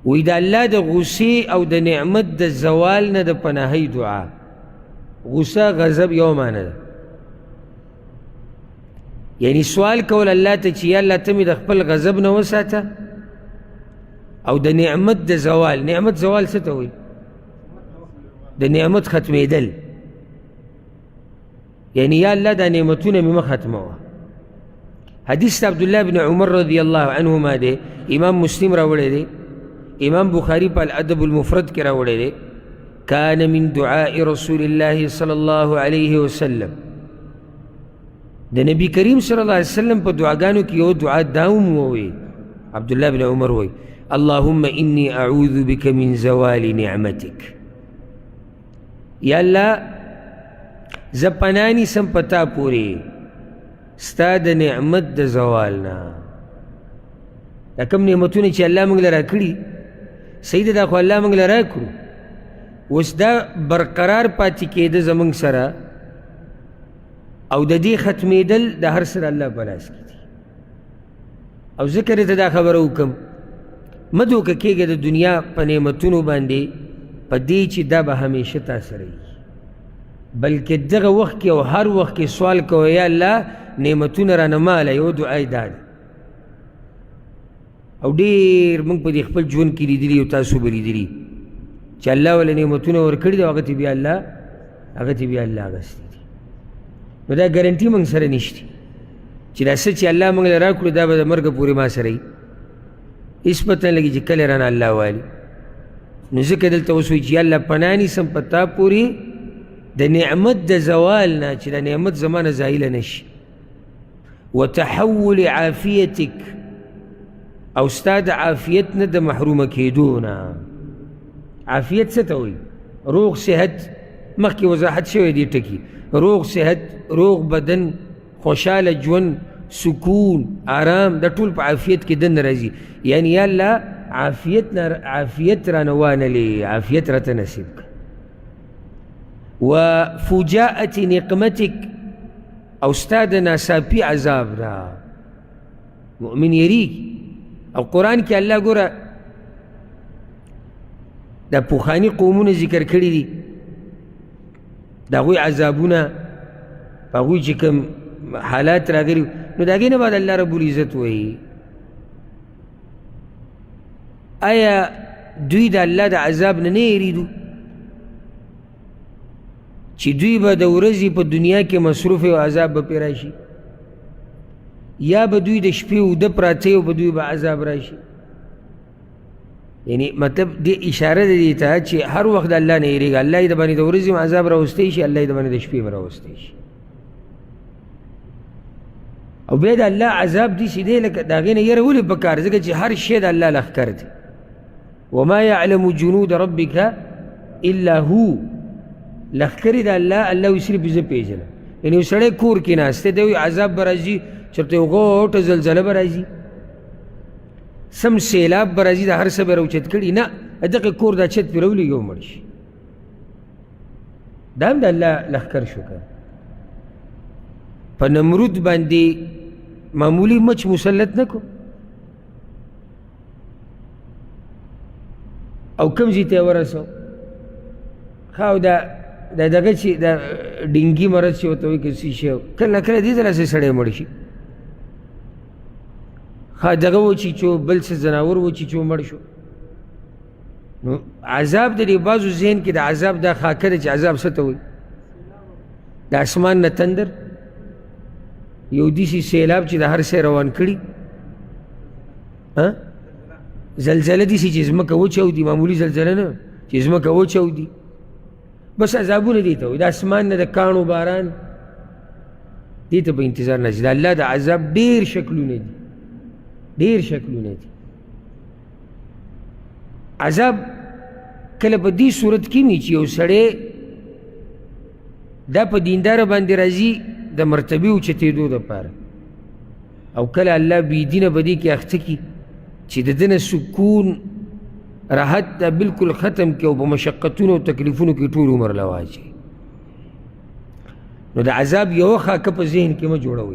وی دا اللہ دا غصی او دا نعمت دا زوال نا دا پناہی دعا. غصہ غضب یو معنی دا، یعنی سوال کول اللہ تا چی یا اللہ تمی دا خپل غضب نا وساتا او دا نعمت دا زوال. نعمت زوال ستا ہوئی دا نعمت ختمی دل، یعنی یا اللہ دا نعمتون مما ختم ہوا. حدیث عبداللہ بن عمر رضی اللہ عنہما دے، امام مسلم راوڑے دے، امام بخاری پا الادب المفرد کے راوڑے دے. کان من دعاء رسول اللہ صلی اللہ علیہ وسلم، دا نبی کریم صلی اللہ علیہ وسلم پا دعاگانو کی او دعا داؤم ہوئی. عبداللہ بن عمر ہوئی اللہم انی اعوذ بک من زوال نعمتک، یا اللہ زپنانی سم پتا پوری ستا دا نعمت دا زوالنا. دا کم نعمتونی چی اللہ منگل را کری سید دا خو اللہ منگل را کرو، وس دا برقرار پاتی که دا زمانگ سرا او دا دی ختمی دل دا ہر سر اللہ بلاس کی دی. او ذکر تا دا خبر اوکم مدو که که دا دنیا پا نعمتونو باندے پا دی چی دا با ہمیشہ تا سرائی، بلکہ دغه وقت کې او هر وقت کې سوال کوو یا الله نعمتونه رانه ماله. یو دعای دا ده او ډېر موږ په دې خپل ژوند کې لیدلي او تاسو به لیدلي چې الله وله نعمتونه ورکړي دي او هغه ته بیا الله اخیستي دي. نو دا ګارنټي موږ سره نشته چې دا څه چې الله موږ له راکړو دا به د مرګه پورې ما سره وي. هېڅ پته نه لګي چې کله رانه الله والي. نو ځکه دلته اوس وایي چې یا الله پناه نیسم په تا پورې دا نعمت دا زوالنا چی دا نعمت زمان زائل نشی. وتحول عافیتک او استاد عافیتنا دا محروم کیدونا. عافیت ستوئی روغ صحت، مخی وضاحت شوی دی ٹکی، روغ صحت، روغ بدن، خوشحال جون، سکون، آرام، دا طول پا عافیت کی دن رازی. یعنی یا اللہ عافیت را نوانا لی، عافیت را تنسیب کا. وفجاءة نقمتك او استاد ناساپی عذاب را مؤمن یریگ. او قرآن کی اللہ گورا دا پوخانی قومون ذکر کردی دی، دا غوی عذابونا پا غوی چکم حالات را گری. نو دا گینا بعد اللہ رب العزت وی آیا دوی دا اللہ دا عذاب نه یریدو چی دوی با دا ورزی پا دنیا کے مصروف و عذاب با پی راشی، یا با دوی دا شپی و دا پراتے و با دوی با عذاب راشی. یعنی مطلب دی اشارہ دیتا چی ہر وقت دا اللہ نہیں رہے گا، اللہ دا بانی دا ورزی میں عذاب راوستیشی، اللہ دا بانی دا شپی میں راوستیشی. او بید اللہ عذاب دی سی دے لکا دا غین یرولی بکار زکا چی ہر شید اللہ لخ کرد. وما یعلم جنود ربک الا ہو، لخکری دا اللہ ویسری بیزا پیجنا. یعنی وہ سڑے کور کی ناستے دے وی عذاب برازی چرتے غوٹ زلزلہ برازی سم سیلاب برازی دا ہر سب رو چت کری نا ادق کور دا چت پر رولی گو مرش. دام دا اللہ لخکر شکر. پا نمرود باندی معمولی مچ مسلط نکو او کم زیتے ورسو خواو دا دغه چې دا ډینګي مرض چې ورته وایي که څه شی کله کله دې ته داسې سړی مړ شي. دغه وچیچو بل څه ځناور وچیچو مړ شو. نو عذاب د دې بعضو ذهن کې د عذاب دا خاکه ده چې عذاب څه ته وایي. د اسمان نه تندر یو داسې سیلاب چې د هر شی روان کړي، زلزله داسې چې ځمکه وچاودي، معمولي زلزله نه چې ځمکه وچاودي، بس عذابونه دیتا ہوئی. دا اسمان نه دا کانو باران دیتا با انتظار نازی. دا اللہ دا عذاب دیر شکلونه دی، دیر شکلونه دی. عذاب کله په دی صورت کې می چې یو سړی دا په دیندار باندې راځي د مرتبه اوچتېدو دپاره، او کله الله بېدینه به دې کې اخته کي چې د ده نه سکون راحت دا بالکل ختم کی او په مشقتونو او تکلیفونو کې ټول عمر له واچوي. نو د عذاب یوه خاکه په ذهن کې مه جوړوئ.